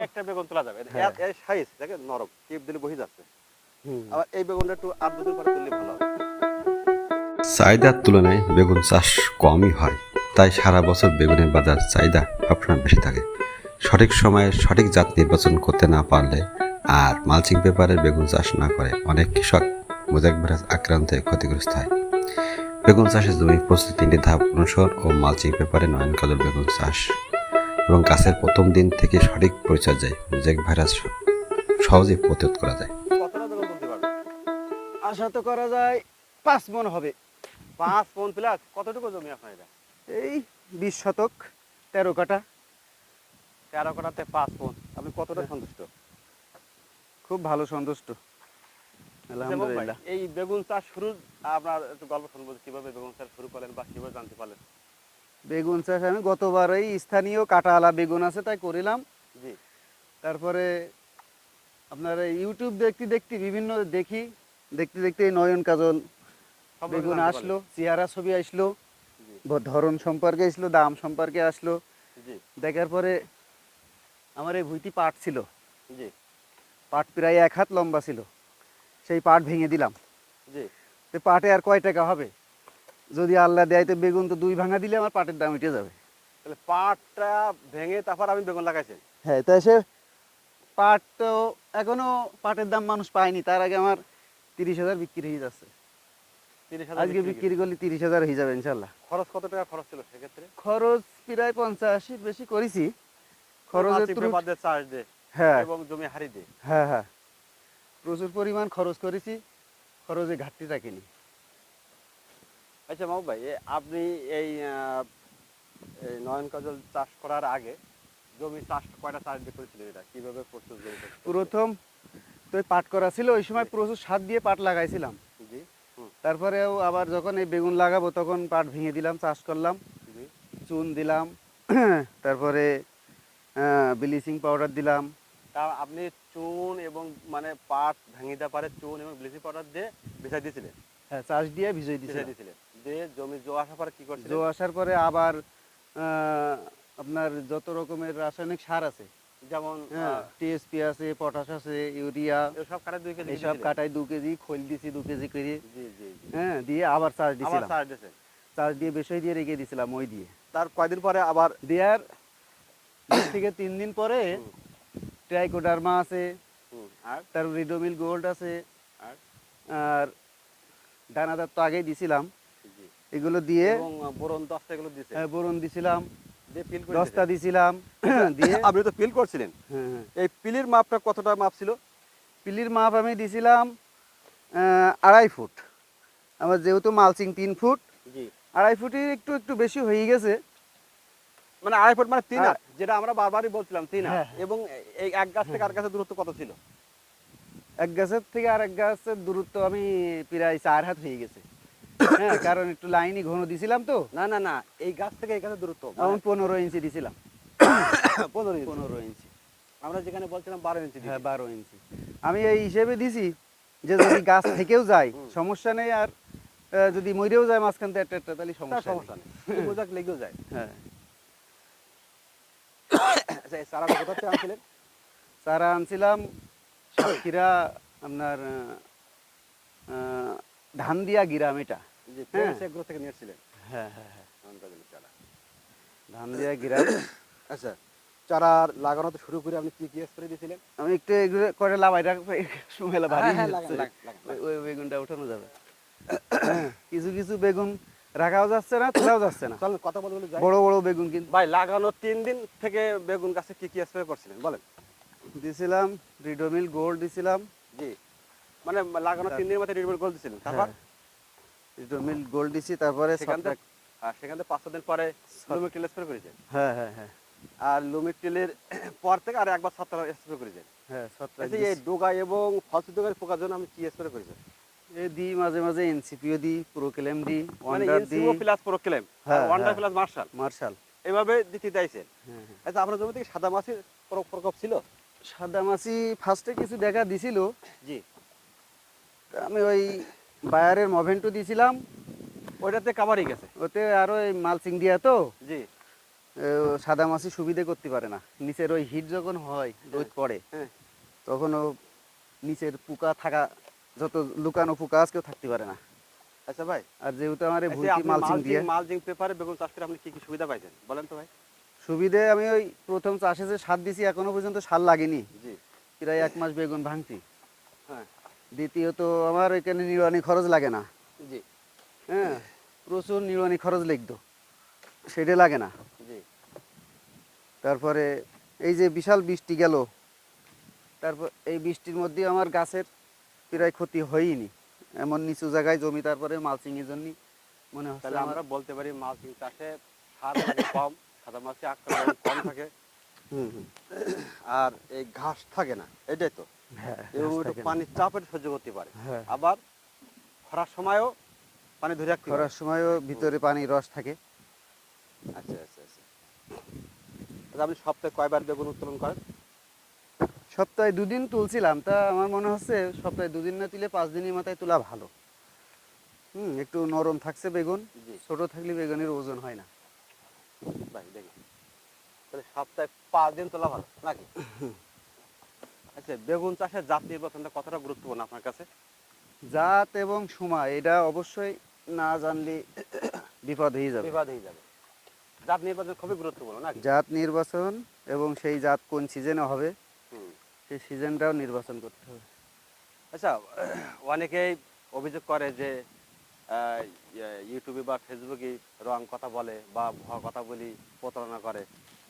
একটা বেগুন তোলা যাবে হ্যাঁ। এর সাইজ দেখে নরম টিপ দিলে বহি যাচ্ছে আবার এই বেগুনটা একটু 8 দিন পরে তুললে ভালো হবে চাহিদার তুলনায় বেগুন চাষ কমই হয়, তাই সারা বছর বেগুনের বাজার চাহিদা সবসময় বেশি থাকে। সঠিক সময়ে সঠিক জাত নির্বাচন করতে না পারলে আর মালচিং পেপারে বেগুন চাষ না করে অনেক কৃষক মোজাইক ভাইরাস আক্রান্তে ক্ষতিগ্রস্ত হয়। বেগুন চাষের জমি প্রস্তুতি 3টি ধাপ অনুসরণ ও মালচিং পেপারে নয়ন কাজল বেগুন চাষ এবং গাছের প্রথম দিন থেকে সঠিক পরিচর্যায় মোজাইক ভাইরাস সহজেই প্রতিরোধ করা যায়। কতটা বেগুন তুলতে পারবে আশা তো করা যায় 5 মণ হবে। 5 মণ প্লাস কতটুকু জমি আপনার এটা এই 20 শতক 13 কাঠা। 13 কাঠাতে 5 মণ আপনি কতটা সন্তুষ্ট খুব ভালো সন্তুষ্ট যেমন ভাই, আলহামদুলিল্লাহ। এই বেগুন চাষ শুরু আপনার একটু গল্প শুনবো যে কিভাবে বেগুন চাষ শুরু করলেন বা কিভাবে জানতে পারলেন বেগুন চাষ আমি গতবার এই স্থানীয় কাটাওয়ালা বেগুন আছে তাই করিলাম। জি তারপরে আপনার এই ইউটিউব দেখতে বিভিন্ন দেখতে দেখতে এই নয়ন কাজল সম্পর্কে বেগুন জানতে আসলো, চেহারা ছবি আসলো, জি ধরন সম্পর্কে আসলো, দাম সম্পর্কে আসলো। জি দেখার পরে আমার এই ভুঁইটি পাট ছিল, জি পাট প্রায় 1 হাত লম্বা ছিল, সেই পাট ভেঙে দিলাম। জি তো পাটে আর কয় টাকা হবে, যদি আল্লাহ দেয় তো বেগুন তো 2 ভাঙা দিলে আমার পাটের দাম উঠে যাবে। তাহলে পাটটা ভেঙে তারপর আমি বেগুন লাগাইছেন হ্যাঁ, তাই সে পাট তো এখনো পাটের দাম মানুষ পায়নি, তার আগে আমার 30,000 বিক্রি হয়ে যাচ্ছে। 30,000 আজকে বিক্রি করলে 30,000 হয়ে যাবে ইনশাল্লাহ। খরচ কত টাকা খরচ ছিল সেক্ষেত্রে খরচ প্রায় 50-80 বেশি করেছি। খরচের মালচিং ত্রুটি- পেপার দিয়ে চাষ দিয়ে হ্যাঁ এবং জমি হারি দিয়ে হ্যাঁ হ্যাঁ, প্রচুর পরিমাণ খরচ করেছি, খরচে ঘাটতি রাখিনি। আচ্ছা মাহবুব ভাই আপনি এই এই নয়ন কাজল চাষ করার আগে জমি চাষ কয়টা চাষ দিয়ে করেছিলেন এটা কিভাবে প্রস্তুত জমি প্রথম তো এই পাট করা ছিল, ওই সময় প্রচুর সার দিয়ে পাট লাগাইছিলাম। জি তারপরেও আবার যখন এই বেগুন লাগাবো তখন পাট ভেঙে দিলাম, চাষ করলাম, জি চুন দিলাম, তারপরে ব্লিচিং পাউডার দিলাম। তা আপনি চুন এবং মানে পাট ভাঙিতে পারে চুন এবং ব্লিচিং পাউডার দিয়ে ভিজাই দিয়েছিলেন হ্যাঁ, চাষ দিয়ে ভিজিয়ে ভিজাই দিয়েছিলাম। দিয়েছিলেন দিয়ে জমি জো আসার পরে কি করছিলেন জো আসার পরে আবার আপনার যত রকমের রাসায়নিক সার আছে, যেমন হ্যাঁ, টিএসপি আছে, পটাশ আছে, ইউরিয়া, সব কাটা 2 কেজি এইসব কাটায় 2 কেজি, খোল দিছি 2 কেজি করে। জি জি জি হ্যাঁ, দিয়ে আবার চাষ আবার দিছিলাম, চাষ দিয়েছেন চাষ দিয়ে বেশই দিয়ে রেখে দিছিলাম ওই দিয়ে। তার কয়দিন পরে আবার দেওয়ার 2 থেকে 3 দিন পরে ট্রাইকোডার্মা আছে, আর তার রিডোমিল গোল্ড আছে, আর আর দানাদার তো আগেই দিছিলাম, জি এগুলো দিয়ে এবং বোরন 10টা এগুলো দিয়েছেন বোরন দিছিলাম, দিয়ে পিল করে 10টা দিছিলাম দিয়ে। আপনি তো পিল করছিলেন হ্যাঁ হ্যাঁ, এই পিলের মাপটা কতটা মাপ ছিল পিলির মাপ আমি দিছিলাম 2.5 ফুট। আমার যেহেতু মালচিং 3 ফুট, জি 2.5 ফুটের একটু একটু বেশি হয়ে গেছে। মানে 2.5 ফুট মানে 3 আর- হাত যেটা আমরা বারবারই বলছিলাম 3 হাত হ্যাঁ। এবং এই এক গাছ থেকে আর গাছের দূরত্ব কত ছিল এক গাছের থেকে আরেক গাছের দূরত্ব আমি প্রায় 4 হাত হয়ে গেছে। হ্যাঁ, কারণ একটু লাইনই ঘন দিছিলাম তো। না না না এই গাছ থেকে এই গাছের দূরত্ব আমি 15 ইঞ্চি দিছিলাম, 15 ইঞ্চি 15 ইঞ্চি। আমরা যেখানে বলছিলাম 12 ইঞ্চি হ্যাঁ, দিয়েছি। 12 ইঞ্চি আমি এই হিসেবে দিছি যে যদি গাছ থেকেও যায় সমস্যা নেই, আর যদি মরেও যায় মাঝখান থেকে একটা তাহলে তার সমস্যা সমস্যা নেই। নেই বোঝাক লেগেও যায় হ্যাঁ, আচ্ছা এই চারাটা কোথা থেকে আনছিলেন চারা আনছিলাম সাতক্ষীরা, আপনার ধানদিয়া গ্রাম এটা। যে হ্যাঁ। সেগুলো থেকে নিয়েছিলেন হ্যাঁ হ্যাঁ হ্যাঁ, চারা ধানদিয়া গ্রাম। আচ্ছা চারা লাগানো তো শুরু করে আপনি কি কি স্প্রে দিয়েছিলেন আমি একটু এগুলো করে লাভাইটা মেলা ভারী হ্যাঁ, হ্যাঁ, হয়ে লাগান, যাচ্ছে। লাগান, লাগান। ওই বেগুনটা উঠানো যাবে। কিছু কিছু বেগুন রাখাও যাচ্ছে না, তোলাও যাচ্ছে না, চলেন কথা বলতে বলে যাই বড় বড় বেগুন কিন্তু। ভাই লাগানো 3 দিন থেকে বেগুন গাছে কি কি স্প্রে করছিলেন বলেন দিছিলাম রিডোমিল গোল্ড দিছিলাম, জি মানে লাগানো 3 দিনের মাথায় রিডবল গোল দিয়েছিলেন তারপর রিডোমিল গোল্ড দিছি, তারপরে সেখান থেকে ছত্রাক- সেখান থেকে 5 দিন পরে লুমিক টেল স্প্রে করেছেন হ্যাঁ হ্যাঁ হ্যাঁ আর লুমিক টেলের পর থেকে আর একবার ছত্রাক স্প্রে করেছেন হ্যাঁ, ছত্রাক আচ্ছা এই দিছি। ডোগা এবং ফলসি ডোগার পোকার জন্য আমি কি স্প্রে করেছেন এই দিই মাঝে মাঝে এনসিপিও দিই, প্রোক্লেম দিই, মানে ওয়ান্ডার দিই, ইনসিমো প্লাস প্রোক্লেম আর হ্যাঁ, ওয়ান্ডার হ্যাঁ। Plus marshal marshal. এভাবে দিতে চাইছেন হ্যাঁ হ্যাঁ। আচ্ছা আপনার জমি থেকে সাদা মাছির প্রকোপ ছিল সাদা মাছি ফার্স্টে কিছু দেখা দিছিল, জি তা আমি ওই বায়ারের মভেন্টো দিছিলাম, ওইটাতে কাভার হয়ে গেছে ওতে আরো এই মালচিং দিয়া তো জি সাদা মাছি সুবিধে করতে পারে না। নিচের ওই হিট যখন হয়, রোদ পড়ে, হ্যাঁ। তখন ও নিচের পোকা থাকা, যত লুকানো পোকা আজকেও থাকতে পারে না। আচ্ছা ভাই, আর যেহেতু আমার এই এই যে ভুলটি আপনি মালচিং দিয়ে, মালচিং পেপারে বেগুন চাষ করে আপনি কি কি সুবিধা পাইছেন বলেন তো ভাই? সুবিধে আমি ওই প্রথম চাষে যে সার দিছি এখনো পর্যন্ত সার লাগেনি, জি। প্রায় 1 মাস বেগুন ভাঙছি। হ্যাঁ। দ্বিতীয়ত আমার ওইখানে নিড়ানি খরচ লাগে না। জি। হ্যাঁ, প্রচুর নিড়ানি খরচ লিখতো, সেটা লাগে না। জি। তারপরে এই যে বিশাল বৃষ্টি গেল, তারপর এই বৃষ্টির মধ্যে আমার গাছের প্রায় ক্ষতি হয়নি, এমন নিচু জায়গায় জমি, তারপরে মালচিং এর জন্য মনে হচ্ছে তাহলে আমরা বলতে পারি মালচিং চাষে সার লাগে কম, সাদা মাছি আক্রমণ কম থাকে, আর এই ঘাস থাকে না, এটাই তো। হ্যাঁ, এবং ঘাস একটু থাকে না। পানির চাপ এটা সহ্য করতে পারে। হ্যাঁ। আবার খরার সময়ও পানি ধরে রাখতে পারে। খরার সময়ও ভিতরে পানি রস থাকে। আচ্ছা আচ্ছা আচ্ছা। আচ্ছা, আপনি সপ্তাহে কয়বার বেগুন উত্তোলন করেন? সপ্তাহে 2 দিন তুলছিলাম, তা আমার মনে হচ্ছে সপ্তাহে 2 দিন না তুলে 5 দিনের মাথায় তোলা ভালো। একটু নরম থাকছে বেগুন, জি। ছোট থাকলে বেগুনের ওজন হয় না। ভাই দেখি, তাহলে সপ্তাহে 5 দিন তোলা ভালো নাকি? আচ্ছা, বেগুন চাষের জাত নির্বাচনটা কতটা গুরুত্বপূর্ণ আপনার কাছে? জাত এবং সময় এটা অবশ্যই না জানলে বিপদ হয়ে যাবে। বিবাদ হয়ে যাবে। জাত নির্বাচন খুবই গুরুত্বপূর্ণ নাকি? জাত নির্বাচন এবং সেই জাত কোন সিজনে হবে হুম। সেই সিজনটাও নির্বাচন করতে হবে। আচ্ছা, অনেকেই অভিযোগ করে যে ইউটিউবে বা ফেসবুকে রং কথা বলে বা ভুয়া কথা বলি প্রতারণা করে,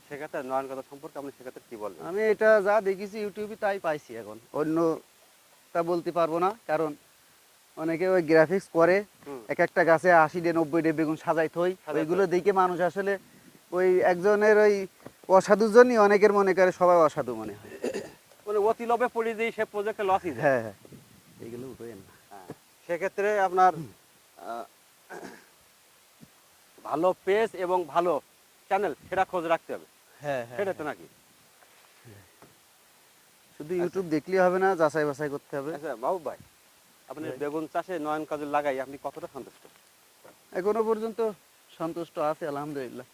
সেক্ষেত্রে নয়ন কথা সম্পর্কে আপনি সেক্ষেত্রে কি বলবেন? আমি এটা যা দেখেছি ইউটিউবে তাই পাইছি, এখন অন্য তা বলতে পারবো না, কারণ অনেকে ওই গ্রাফিক্স করে হুম। এক একটা গাছে 80-90 বেগুন সাজাই থই, সাজাই থই। ওইগুলো দেখে মানুষ আসলে ওই একজনের ওই অসাধুর জন্যই অনেকের মনে করে সবাই অসাধু মনে হয়। মানে অতি লোভে পড়ে দিয়ে সে প্রজেক্টে লসই যায়। হ্যাঁ, হ্যাঁ, এইগুলো উঠবেন না। হ্যাঁ। সেক্ষেত্রে আপনার আহ, ভালো পেজ এবং ভালো চ্যানেল সেটা খোঁজ রাখতে হবে, হ্যাঁ, সেটা তো নাকি? শুধু ইউটিউব দেখলেই হবে না, যাচাই বাছাই করতে হবে। আচ্ছা বাবু ভাই, আপনি বেগুন চাষে নয়ন কাজল লাগাই আপনি কতটা সন্তুষ্ট? এখনো পর্যন্ত সন্তুষ্ট আছে আলহামদুলিল্লাহ,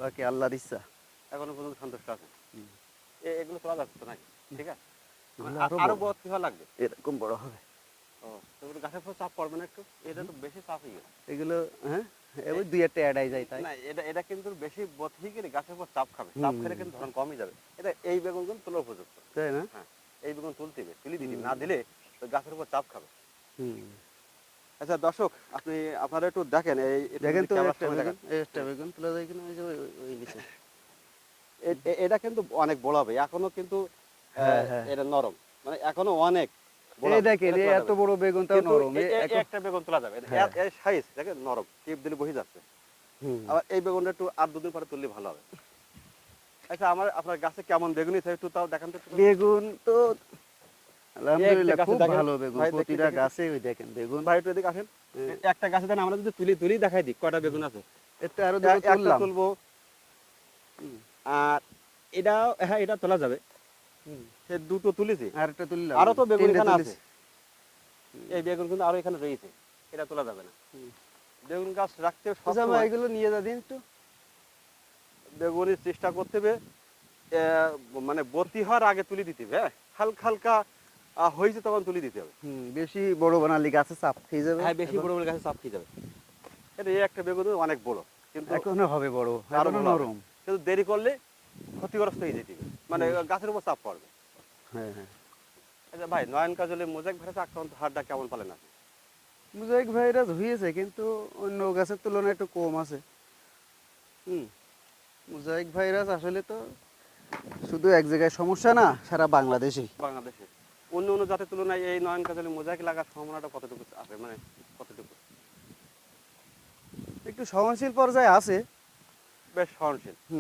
বাকি আল্লাহর ইচ্ছা। এখনো পর্যন্ত সন্তুষ্ট আছেন? হুম। এগুলো তোলা যাচ্ছে তো নাকি? ঠিক আছে। এগুলো আরো বড়। বড় কি হওয়া লাগবে? এরকম বড় হবে ও, তারপরে গাছের উপর চাপ পড়বে না একটু? এটা তো বেশি চাপ হয়ে গেছে। এগুলো। হ্যাঁ, ওই 2-1টা অ্যাডাই যায় তাই। না, এটা কিন্তু বেশি বথ হয়ে গেলে গাছের উপর চাপ খাবে, হুম, চাপ খেলে কিন্তু ধরন কমই যাবে। এটা এই বেগুন কিন্তু তোলার উপযুক্ত। তাই না? হ্যাঁ, এই বেগুন তুলতে হবে, তুলে দিতে হবে। না দিলে ওই গাছের উপর চাপ খাবে। হুম। আচ্ছা দর্শক, আপনারা একটু দেখেন দেখেন তো ক্যামেরার একটা সামনে বেগুন, দেখেন। একটা বেগুন তোলা যায় কিনা, ওই যে ওই নিচে। এটা কিন্তু অনেক বড় হবে এখনো, কিন্তু হ্যাঁ, হ্যাঁ। এটা নরম, মানে এখনো অনেক বড় এই হবে। দেখেন, এটা এই তোলা এত যাবে। বড় বেগুনটাও কিন্তু নরম। একটা বেগুন তোলা যাবে, হ্যাঁ। এর সাইজ দেখেন নরম, টিপ দিলে বসে যাচ্ছে। হুম। আবার এই বেগুনটা একটু আর 2 দিন পরে তুললে ভালো হবে। আচ্ছা, আপনার গাছে কেমন বেগুনই একটু তাও দেখান তো একটু। বেগুন তো আলহামদুলিল্লাহ একটা গাছে খুব দেখেন, ভালো বেগুন, ভাই দেখি, প্রতিটা দেখি। গাছে ওই দেখেন বেগুন। ভাই একটু এদিকে আসেন। একটা গাছে দেন, আমরা যদি তুলি দেখাই দিই কয়টা বেগুন আছে। এটা আরো দুটো একটা তুললাম। তুলবো। আর এটা, হ্যাঁ এটা তোলা যাবে। সে দুটো তুলেছি, আর একটা তুললাম। আরো তো বেগুন 3টে এখানে তুলেছি। আছে। এই বেগুন কিন্তু আরো এখানে রয়েছে, এটা তোলা যাবে না। বেগুন গাছ রাখতে আচ্ছা ভাই, সবসময় এগুলো নিয়ে যা দিন একটু। বেগুনের চেষ্টা করতে হবে মানে বর্তি হওয়ার আগে তুলে দিতে হবে। হ্যাঁ, হালকা হালকা হয়েছে তখন তুলে দিতে হবে। বেশি বড় বানালি গাছে চাপ খেয়ে যাবে। হ্যাঁ, বেশি এখন বড় বড় গাছে চাপ খেয়ে যাবে। এটা এই একটা বেগুন অনেক বড়, কিন্তু এখনো হবে বড়, আরো এখনো বড় হবে। নরম। কিন্তু দেরি করলে ক্ষতিগ্রস্ত হয়ে যেতে হবে, মানে গাছের উপর চাপ পড়বে। হ্যাঁ, হ্যাঁ। আচ্ছা ভাই, নয়ন কাজলে মোজাইক ভাইরাস আক্রান্ত হারটা কেমন পেলেন আপনি? মোজাইক ভাইরাস হয়েছে, কিন্তু অন্য গাছের তুলনায় একটু কম আছে। মোজাইক ভাইরাস আসলে তো শুধু এক জায়গায় সমস্যা না, সারা বাংলাদেশেই। বাংলাদেশে অন্য অন্য জাতের তুলনায় এই নয়ন কাজলে মোজাইক লাগার সম্ভাবনাটা কতটুকু আছে, মানে কতটুকু? একটু সহনশীল পর্যায়ে আছে। বেশ সহনশীল।